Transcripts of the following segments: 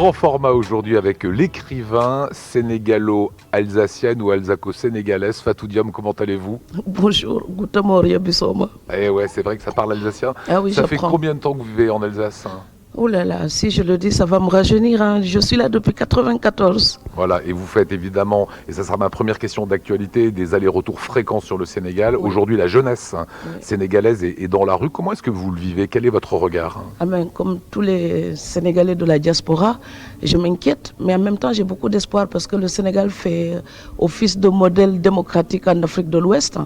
Grand format aujourd'hui avec l'écrivain sénégalo-alsacienne ou alsaco-sénégalaise Fatou Diom. Comment allez-vous? Bonjour, Guten Morgen, Bissoma. Eh ouais, c'est vrai que ça parle alsacien. Ah oui, Ça fait j'apprends. combien de temps que vous vivez en Alsace? Oh là là, si je le dis, ça va me rajeunir, hein. Je suis là depuis 94. Voilà, et vous faites évidemment, et ça sera ma première question d'actualité, des allers-retours fréquents sur le Sénégal. Oui. Aujourd'hui, la jeunesse Oui. sénégalaise est dans la rue. Comment est-ce que vous le vivez? Quel est votre regard? Ah ben, comme tous les Sénégalais de la diaspora, je m'inquiète, mais en même temps, j'ai beaucoup d'espoir parce que le Sénégal fait office de modèle démocratique en Afrique de l'Ouest.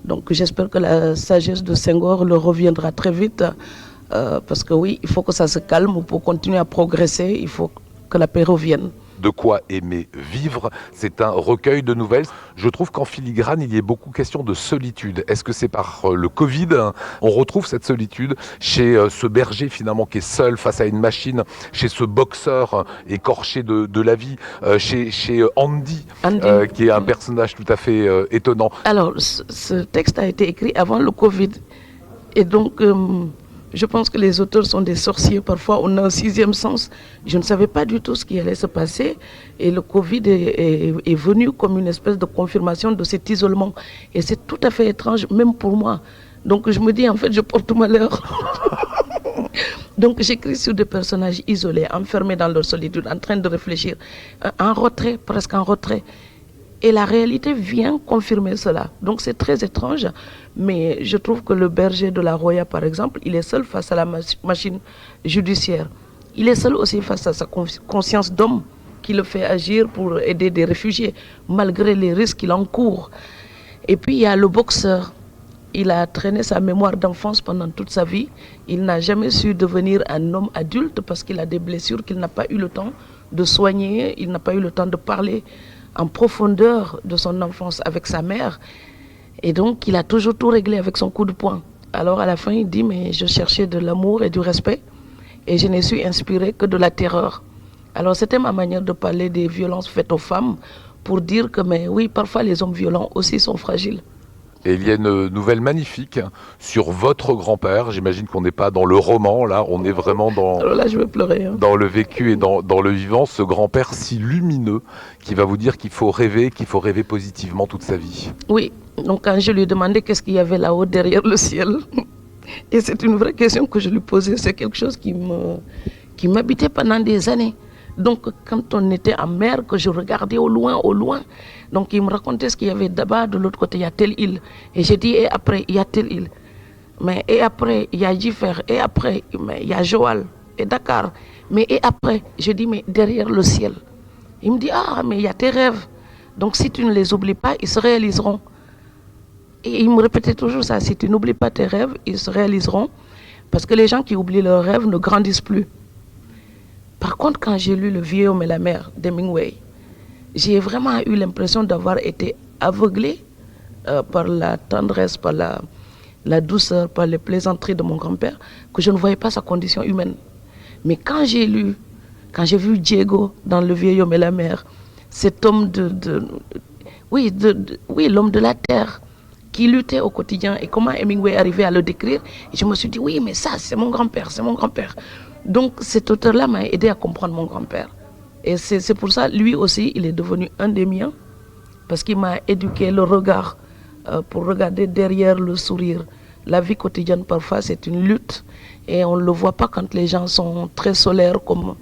Donc j'espère que la sagesse de Senghor leur reviendra très vite. Parce que oui, il faut que ça se calme pour continuer à progresser. Il faut que la paix revienne. De quoi aimer vivre, c'est un recueil de nouvelles. Je trouve qu'en filigrane, il y a beaucoup question de solitude. Est-ce que c'est par le Covid, on retrouve cette solitude chez ce berger finalement qui est seul face à une machine, chez ce boxeur écorché de la vie, chez Andy, Andy. qui est un personnage tout à fait étonnant. Alors, ce texte a été écrit avant le Covid. Et donc, je pense que les auteurs sont des sorciers. Parfois, on a un sixième sens. Je ne savais pas du tout ce qui allait se passer. Et le Covid est venu comme une espèce de confirmation de cet isolement. Et c'est tout à fait étrange, même pour moi. Donc, je me dis, en fait, je porte malheur. Donc, j'écris sur des personnages isolés, enfermés dans leur solitude, en train de réfléchir, en retrait, presque en retrait. Et la réalité vient confirmer cela. Donc c'est très étrange, mais je trouve que le berger de la Roya, par exemple, il est seul face à la machine judiciaire. Il est seul aussi face à sa conscience d'homme qui le fait agir pour aider des réfugiés, malgré les risques qu'il encourt. Et puis il y a le boxeur. Il a traîné sa mémoire d'enfance pendant toute sa vie. Il n'a jamais su devenir un homme adulte parce qu'il a des blessures qu'il n'a pas eu le temps de soigner, il n'a pas eu le temps de parler en profondeur de son enfance avec sa mère. Et donc, il a toujours tout réglé avec son coup de poing. Alors, à la fin, il dit, mais je cherchais de l'amour et du respect et je n'ai su inspirer que de la terreur. Alors, c'était ma manière de parler des violences faites aux femmes pour dire que, mais oui, parfois, les hommes violents aussi sont fragiles. Et il y a une nouvelle magnifique sur votre grand-père. J'imagine qu'on n'est pas dans le roman, là, on est vraiment dans... Alors là, je vais pleurer. Dans le vécu et dans le vivant, ce grand-père si lumineux qui va vous dire qu'il faut rêver positivement toute sa vie. Oui, donc quand je lui demandais qu'est-ce qu'il y avait là-haut derrière le ciel, et c'est une vraie question que je lui posais, c'est quelque chose qui m'habitait pendant des années. Donc quand on était en mer, que je regardais au loin, donc il me racontait ce qu'il y avait d'abord, de l'autre côté il y a telle île. Et j'ai dit, et après il y a telle île. Mais et après il y a Jiffer, et après il y a Joal et Dakar. Mais et après, je dis, mais derrière le ciel. Il me dit, ah, mais il y a tes rêves. Donc si tu ne les oublies pas, ils se réaliseront. Et il me répétait toujours ça, si tu n'oublies pas tes rêves, ils se réaliseront. Parce que les gens qui oublient leurs rêves ne grandissent plus. Par contre, quand j'ai lu Le Vieux Homme et la Mer d'Hemingway, j'ai vraiment eu l'impression d'avoir été aveuglé par la tendresse, par la douceur, par les plaisanteries de mon grand-père, que je ne voyais pas sa condition humaine. Mais quand j'ai vu Diego dans Le Vieux Homme et la Mer, cet homme oui, l'homme de la terre, qui luttait au quotidien, et comment Hemingway arrivait à le décrire, et je me suis dit, oui, mais ça, c'est mon grand-père, c'est mon grand-père. Donc cet auteur-là m'a aidé à comprendre mon grand-père. Et c'est pour ça, lui aussi, il est devenu un des miens, parce qu'il m'a éduqué le regard, pour regarder derrière le sourire. La vie quotidienne, parfois, c'est une lutte, et on ne le voit pas quand les gens sont très solaires comme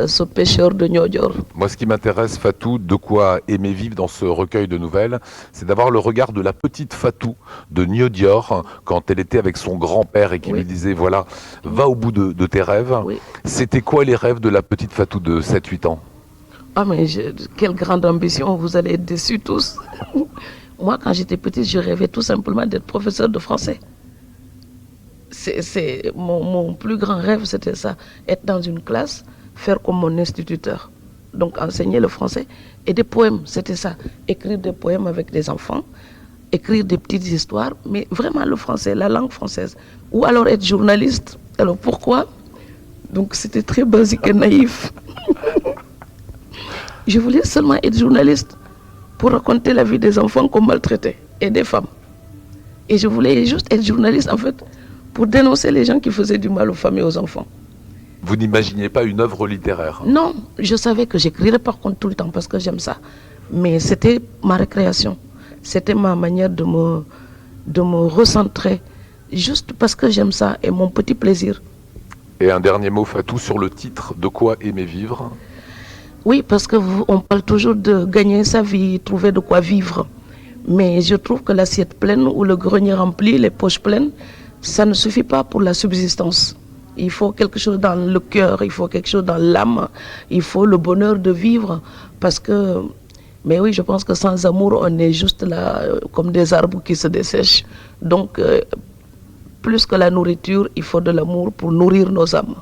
ce pêcheur de Niodior. Moi, ce qui m'intéresse, Fatou, de quoi aimer vivre dans ce recueil de nouvelles, c'est d'avoir le regard de la petite Fatou de Niodior, quand elle était avec son grand-père et qui lui disait, voilà, va au bout de tes rêves. Oui. C'était quoi les rêves de la petite Fatou de 7-8 ans? Ah, mais quelle grande ambition, vous allez être déçus tous. Moi, quand j'étais petite, je rêvais tout simplement d'être professeur de français. Mon plus grand rêve, c'était ça, être dans une classe, faire comme mon instituteur. Donc enseigner le français et des poèmes, c'était ça. Écrire des poèmes avec des enfants, écrire des petites histoires, mais vraiment le français, la langue française. Ou alors être journaliste. Alors pourquoi? Donc c'était très basique et naïf. Je voulais seulement être journaliste pour raconter la vie des enfants qu'on maltraitait et des femmes. Et je voulais juste être journaliste en fait pour dénoncer les gens qui faisaient du mal aux femmes et aux enfants. Vous n'imaginiez pas une œuvre littéraire? Non, je savais que j'écrirais par contre tout le temps parce que j'aime ça. Mais c'était ma récréation. C'était ma manière de me recentrer. Juste parce que j'aime ça et mon petit plaisir. Et un dernier mot, Fatou, sur le titre « De quoi aimer vivre ». Oui, parce qu'on parle toujours de gagner sa vie, trouver de quoi vivre. Mais je trouve que l'assiette pleine ou le grenier rempli, les poches pleines, ça ne suffit pas pour la subsistance. Il faut quelque chose dans le cœur, il faut quelque chose dans l'âme, il faut le bonheur de vivre. Parce que, mais oui, je pense que sans amour, on est juste là comme des arbres qui se dessèchent. Donc, plus que la nourriture, il faut de l'amour pour nourrir nos âmes.